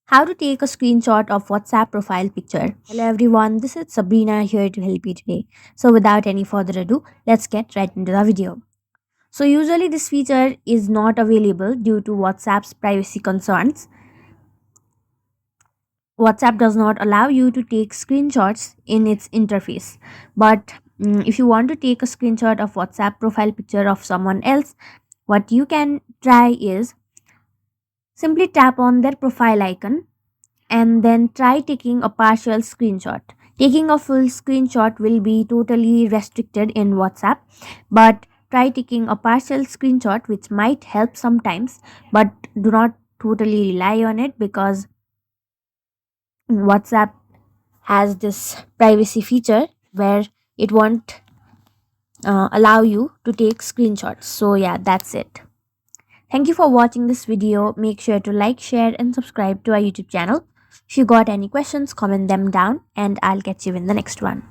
How to take a screenshot of WhatsApp profile picture. Hello everyone, this is Sabrina here to help you today. So without any further ado, let's get right into the video. So usually this feature is not available due to WhatsApp's privacy concerns. WhatsApp does not allow you to take screenshots in its interface. But if you want to take a screenshot of WhatsApp profile picture of someone else, what you can try is simply tap on their profile icon and then try taking a partial screenshot. Taking a full screenshot will be totally restricted in WhatsApp, but try taking a partial screenshot, which might help sometimes, but do not totally rely on it because WhatsApp has this privacy feature where it won't allow you to take screenshots. So, yeah, that's it. Thank you for watching this video. Make sure to like, share, and subscribe to our YouTube channel. If you got any questions, comment them down, and I'll catch you in the next one.